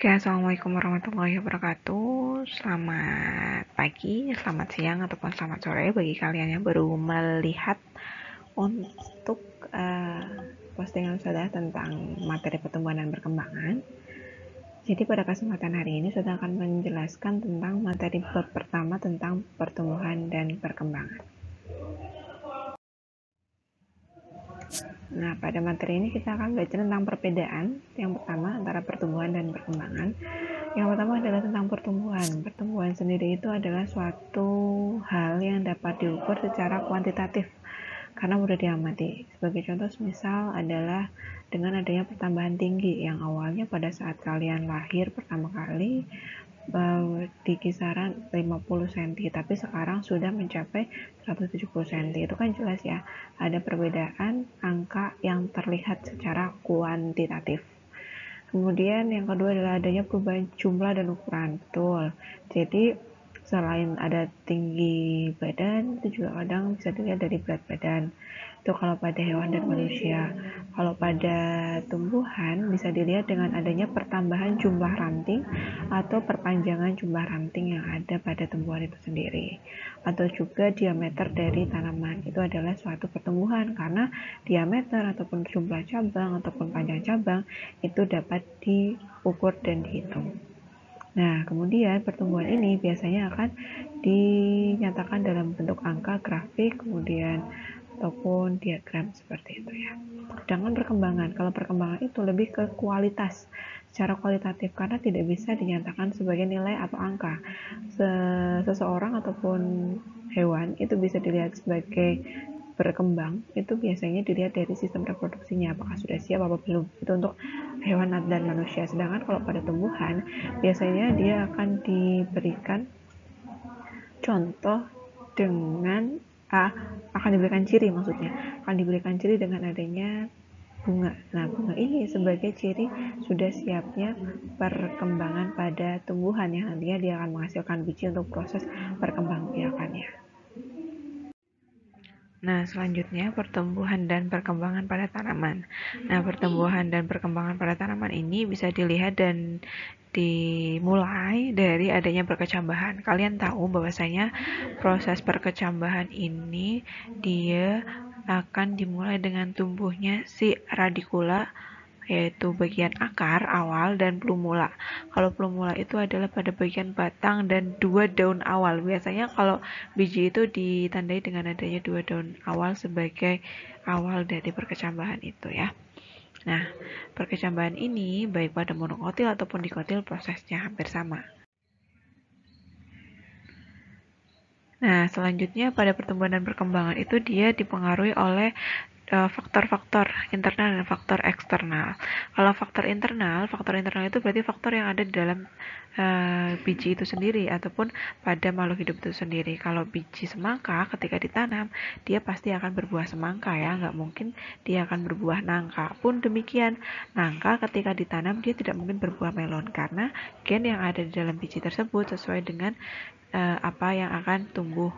Oke, Assalamualaikum warahmatullahi wabarakatuh. Selamat pagi, selamat siang, ataupun selamat sore bagi kalian yang baru melihat untuk postingan saya tentang materi pertumbuhan dan perkembangan. Jadi pada kesempatan hari ini saya akan menjelaskan tentang materi pertama tentang pertumbuhan dan perkembangan. Nah, pada materi ini kita akan belajar tentang perbedaan yang pertama antara pertumbuhan dan perkembangan. Yang pertama adalah tentang pertumbuhan. Pertumbuhan sendiri itu adalah suatu hal yang dapat diukur secara kuantitatif karena mudah diamati. Sebagai contoh, misal adalah dengan adanya pertambahan tinggi yang awalnya pada saat kalian lahir pertama kali di kisaran 50 cm, tapi sekarang sudah mencapai 170 cm. Itu kan jelas ya, ada perbedaan angka yang terlihat secara kuantitatif. Kemudian yang kedua adalah adanya perubahan jumlah dan ukuran. Betul. Jadi selain ada tinggi badan, itu juga kadang bisa dilihat dari berat badan. Itu kalau pada hewan dan manusia. Kalau pada tumbuhan bisa dilihat dengan adanya pertambahan jumlah ranting atau perpanjangan jumlah ranting yang ada pada tumbuhan itu sendiri. Atau juga diameter dari tanaman. Itu adalah suatu pertumbuhan karena diameter ataupun jumlah cabang ataupun panjang cabang itu dapat diukur dan dihitung. Nah, kemudian pertumbuhan ini biasanya akan dinyatakan dalam bentuk angka, grafik, kemudian ataupun diagram seperti itu ya. Sedangkan perkembangan, kalau perkembangan itu lebih ke kualitas, secara kualitatif karena tidak bisa dinyatakan sebagai nilai atau angka. Seseorang ataupun hewan itu bisa dilihat sebagai berkembang itu biasanya dilihat dari sistem reproduksinya, apakah sudah siap apa belum. Itu untuk hewan dan manusia. Sedangkan kalau pada tumbuhan biasanya dia akan diberikan contoh dengan akan diberikan ciri, maksudnya akan diberikan ciri dengan adanya bunga. Nah, bunga ini sebagai ciri sudah siapnya perkembangan pada tumbuhan yang nantinya dia akan menghasilkan biji untuk proses perkembangbiakannya. Nah, selanjutnya pertumbuhan dan perkembangan pada tanaman. Nah, pertumbuhan dan perkembangan pada tanaman ini bisa dilihat dan dimulai dari adanya perkecambahan. Kalian tahu bahwasanya proses perkecambahan ini dia akan dimulai dengan tumbuhnya si radikula, yaitu bagian akar awal dan plumula. Kalau plumula itu adalah pada bagian batang dan 2 daun awal. Biasanya kalau biji itu ditandai dengan adanya 2 daun awal sebagai awal dari perkecambahan itu ya. Nah, perkecambahan ini baik pada monokotil ataupun dikotil prosesnya hampir sama. Nah, selanjutnya pada pertumbuhan dan perkembangan itu dia dipengaruhi oleh faktor-faktor internal dan faktor eksternal. Kalau faktor internal itu berarti faktor yang ada di dalam biji itu sendiri ataupun pada makhluk hidup itu sendiri. Kalau biji semangka ketika ditanam dia pasti akan berbuah semangka ya, nggak mungkin dia akan berbuah nangka. Pun demikian, nangka ketika ditanam dia tidak mungkin berbuah melon karena gen yang ada di dalam biji tersebut sesuai dengan apa yang akan tumbuh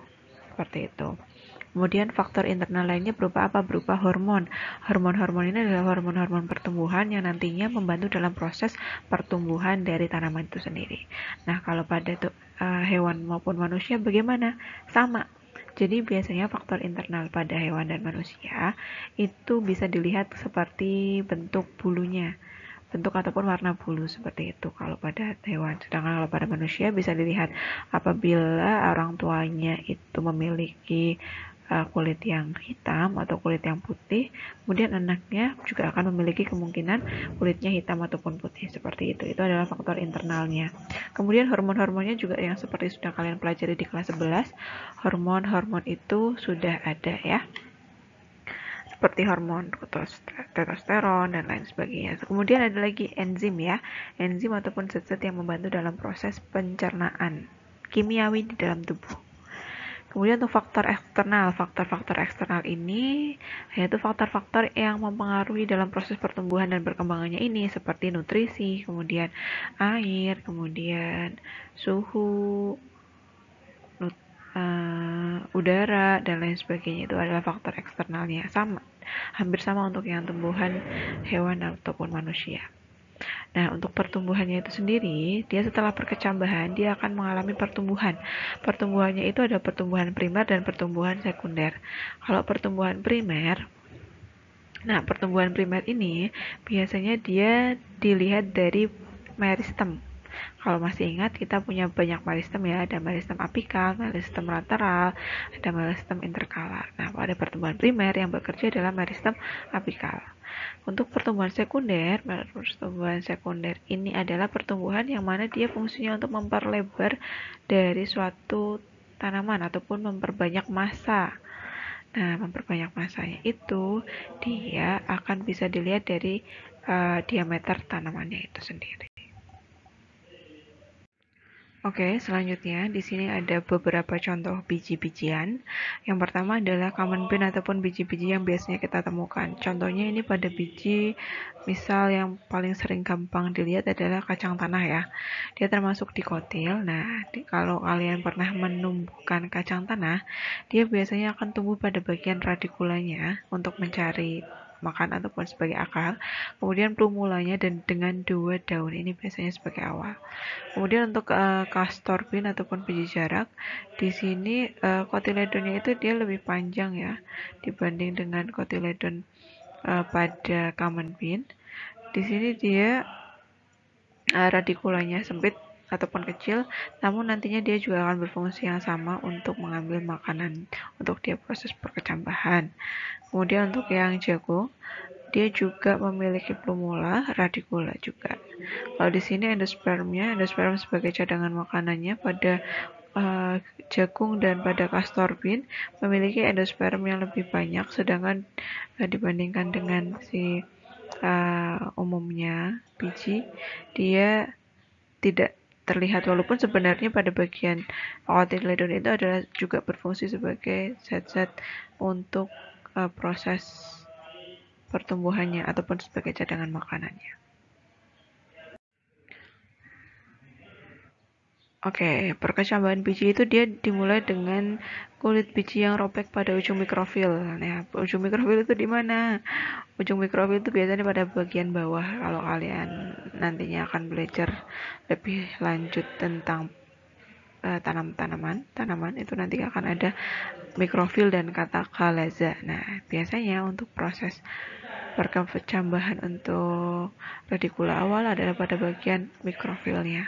seperti itu. Kemudian faktor internal lainnya berupa apa? Berupa hormon. Hormon-hormon ini adalah hormon-hormon pertumbuhan yang nantinya membantu dalam proses pertumbuhan dari tanaman itu sendiri. Nah, kalau pada hewan maupun manusia bagaimana? Sama. Jadi biasanya faktor internal pada hewan dan manusia itu bisa dilihat seperti bentuk bulunya, bentuk ataupun warna bulu seperti itu kalau pada hewan. Sedangkan kalau pada manusia bisa dilihat apabila orang tuanya itu memiliki kulit yang hitam atau kulit yang putih, kemudian anaknya juga akan memiliki kemungkinan kulitnya hitam ataupun putih seperti itu. Itu adalah faktor internalnya. Kemudian hormon-hormonnya juga yang seperti sudah kalian pelajari di kelas 11, hormon-hormon itu sudah ada ya, seperti hormon testosteron dan lain sebagainya. Kemudian ada lagi enzim ya, enzim ataupun zat-zat yang membantu dalam proses pencernaan kimiawi di dalam tubuh. Kemudian untuk faktor-faktor eksternal ini yaitu faktor-faktor yang mempengaruhi dalam proses pertumbuhan dan perkembangannya ini seperti nutrisi, kemudian air, kemudian suhu, udara dan lain sebagainya. Itu adalah faktor eksternalnya. Hampir sama untuk yang tumbuhan, hewan ataupun manusia. Nah, untuk pertumbuhannya itu sendiri, dia setelah perkecambahan, dia akan mengalami pertumbuhan. Pertumbuhannya itu ada pertumbuhan primer dan pertumbuhan sekunder. Kalau pertumbuhan primer, nah pertumbuhan primer ini biasanya dia dilihat dari meristem. Kalau masih ingat, kita punya banyak meristem ya, ada meristem apikal, meristem lateral, ada meristem interkalar. Nah, pada pertumbuhan primer yang bekerja adalah meristem apikal. Untuk pertumbuhan sekunder ini adalah pertumbuhan yang mana dia fungsinya untuk memperlebar dari suatu tanaman ataupun memperbanyak massa. Nah, memperbanyak massanya itu dia akan bisa dilihat dari diameter tanamannya itu sendiri. Oke, selanjutnya di sini ada beberapa contoh biji-bijian. Yang pertama adalah common bean ataupun biji-biji yang biasanya kita temukan. Contohnya ini pada biji, misal yang paling sering gampang dilihat adalah kacang tanah ya. Dia termasuk dikotil. Nah, kalau kalian pernah menumbuhkan kacang tanah, dia biasanya akan tumbuh pada bagian radikulanya untuk mencari makan ataupun sebagai akar. Kemudian plumulanya dan dengan dua daun ini biasanya sebagai awal. Kemudian untuk castor bean ataupun biji jarak, di sini cotyledonnya itu dia lebih panjang ya dibanding dengan cotyledon pada common bean. Di sini dia radikulanya sempit ataupun kecil, namun nantinya dia juga akan berfungsi yang sama untuk mengambil makanan untuk dia proses perkecambahan. Kemudian untuk yang jagung, dia juga memiliki plumula, radikula juga. Kalau di sini endosperm sebagai cadangan makanannya pada jagung dan pada castor bean memiliki endosperm yang lebih banyak, sedangkan dibandingkan dengan si umumnya biji, dia tidak terlihat, walaupun sebenarnya pada bagian cotyledon itu adalah juga berfungsi sebagai zat-zat untuk proses pertumbuhannya ataupun sebagai cadangan makanannya. Oke, perkecambahan biji itu dia dimulai dengan kulit biji yang robek pada ujung mikrofil. Nah, ujung mikrofil itu di mana? Ujung mikrofil itu biasanya pada bagian bawah. Kalau kalian nantinya akan belajar lebih lanjut tentang tanaman itu nanti akan ada mikrofil dan katakalaza. Nah, biasanya untuk proses perkecambahan untuk radikula awal adalah pada bagian mikrofilnya.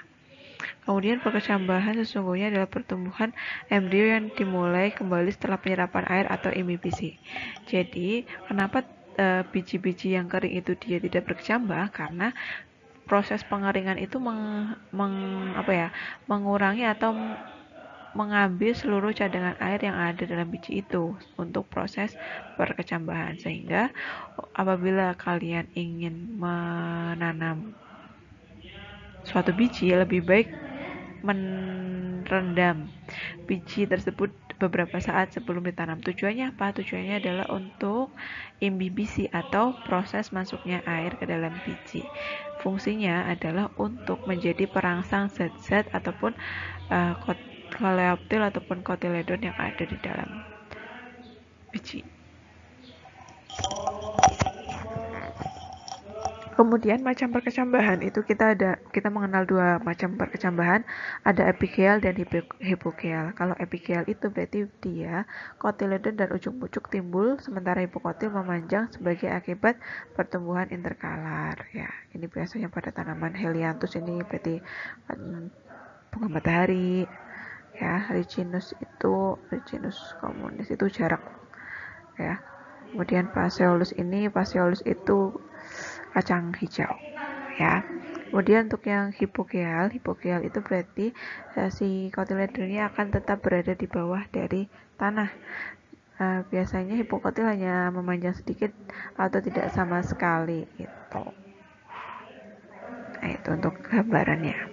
Kemudian perkecambahan sesungguhnya adalah pertumbuhan embrio yang dimulai kembali setelah penyerapan air atau imibisi. Jadi, kenapa biji-biji yang kering itu dia tidak berkecambah? Karena proses pengeringan itu mengurangi atau mengambil seluruh cadangan air yang ada dalam biji itu untuk proses perkecambahan, sehingga apabila kalian ingin menanam suatu biji, lebih baik merendam biji tersebut beberapa saat sebelum ditanam. Tujuannya apa? Tujuannya adalah untuk imbibisi atau proses masuknya air ke dalam biji. Fungsinya adalah untuk menjadi perangsang zat-zat ataupun koleoptil ataupun kotyledon yang ada di dalam biji. Kemudian macam perkecambahan itu kita mengenal dua macam perkecambahan, ada epikeal dan hipokeal. Kalau epikeal itu berarti dia kotyledon dan ujung pucuk timbul, sementara hipokotil memanjang sebagai akibat pertumbuhan interkalar. Ya, ini biasanya pada tanaman helianthus, ini berarti bunga matahari. Ya, Ricinus communis itu jarak. Ya. Kemudian Phaseolus itu kacang hijau ya. Kemudian untuk yang hipokeal itu berarti si kotyledonnya akan tetap berada di bawah dari tanah. Biasanya hipokotil hanya memanjang sedikit atau tidak sama sekali gitu. Nah, itu untuk gambarannya.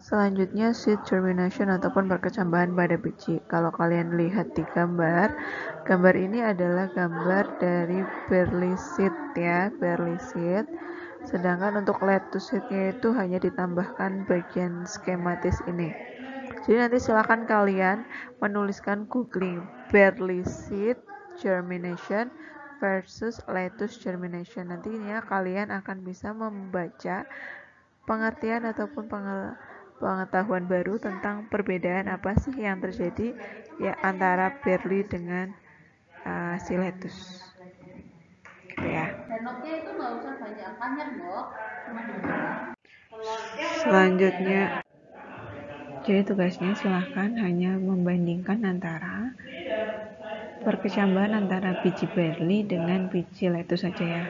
Selanjutnya seed germination ataupun perkecambahan pada biji. Kalau kalian lihat di gambar ini adalah gambar dari barley seed ya, barley seed. Sedangkan untuk lettuce seednya itu hanya ditambahkan bagian skematis ini. Jadi nanti silakan kalian menuliskan googling barley seed germination versus lettuce germination. Nantinya kalian akan bisa membaca pengertian ataupun pengetahuan baru tentang perbedaan apa sih yang terjadi ya antara barley dengan si lettuce. Gitu ya. Selanjutnya, jadi tugasnya silahkan hanya membandingkan antara perkecambahan antara biji barley dengan biji lettuce saja ya.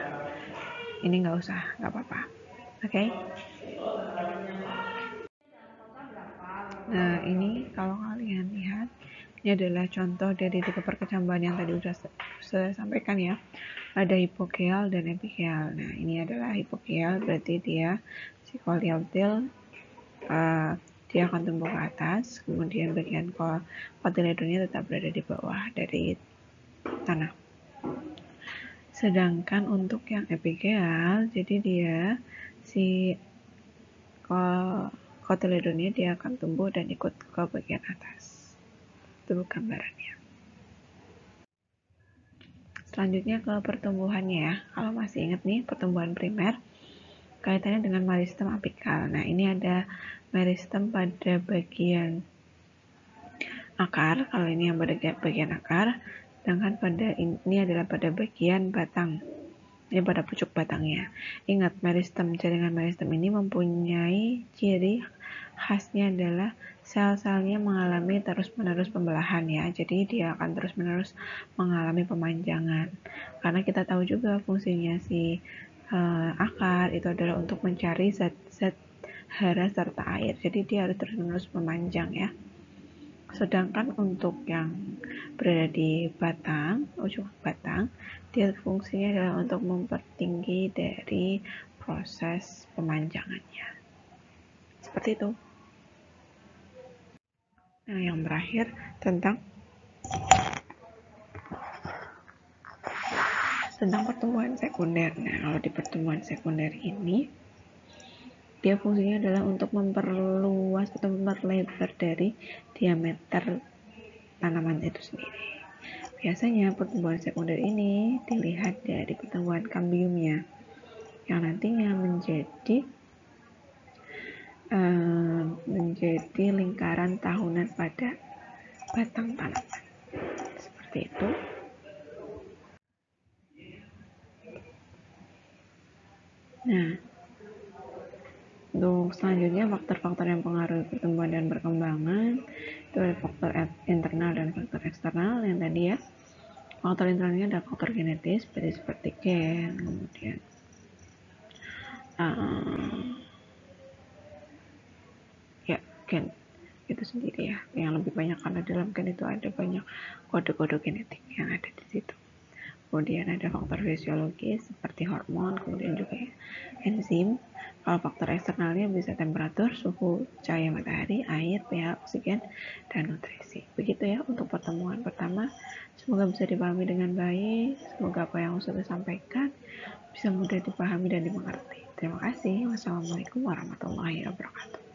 Ini nggak usah, nggak apa-apa. Oke? Nah, ini kalau kalian lihat, ini adalah contoh dari tiga perkecambahan yang tadi udah saya sampaikan ya. Ada hipogeal dan epigeal. Nah, ini adalah hipogeal, berarti dia si coleoptile dia akan tumbuh ke atas, kemudian bagian cotyledonnya tetap berada di bawah dari tanah. Sedangkan untuk yang epigeal, jadi dia si cotyledonnya dia akan tumbuh dan ikut ke bagian atas. Itu gambarannya. Selanjutnya ke pertumbuhannya ya. Kalau masih ingat nih pertumbuhan primer, kaitannya dengan meristem apikal. Nah, ini ada meristem pada bagian akar, kalau ini yang pada bagian akar, sedangkan pada ini adalah pada bagian batang. Ini pada pucuk batangnya. Ingat, meristem, jaringan meristem ini mempunyai ciri khasnya adalah sel-selnya mengalami terus-menerus pembelahan ya. Jadi dia akan terus-menerus mengalami pemanjangan. Karena kita tahu juga fungsinya si akar itu adalah untuk mencari zat-zat hara serta air. Jadi dia harus terus-menerus memanjang ya. Sedangkan untuk yang berada di batang, ujung batang, dia fungsinya adalah untuk mempertinggi dari proses pemanjangannya. Seperti itu. Nah, yang terakhir tentang pertumbuhan sekunder. Nah, kalau di pertumbuhan sekunder ini, dia fungsinya adalah untuk memperluas atau memperlebar dari diameter tanaman itu sendiri. Biasanya pertumbuhan sekunder ini dilihat dari pertumbuhan kambiumnya yang nantinya menjadi lingkaran tahunan pada batang tanaman. Seperti itu. Nah, untuk selanjutnya faktor-faktor yang mempengaruhi pertumbuhan dan perkembangan itu ada faktor internal dan faktor eksternal yang tadi ya. Faktor internalnya ada faktor genetis seperti gen, kemudian gen itu sendiri ya, yang lebih banyak karena dalam gen itu ada banyak kode-kode genetik yang ada di situ. Kemudian ada faktor fisiologis seperti hormon, kemudian juga enzim. Kalau faktor eksternalnya bisa temperatur, suhu cahaya matahari, air, pH, oksigen, dan nutrisi. Begitu ya untuk pertemuan pertama. Semoga bisa dipahami dengan baik. Semoga apa yang sudah sampaikan bisa mudah dipahami dan dimengerti. Terima kasih. Wassalamualaikum warahmatullahi wabarakatuh.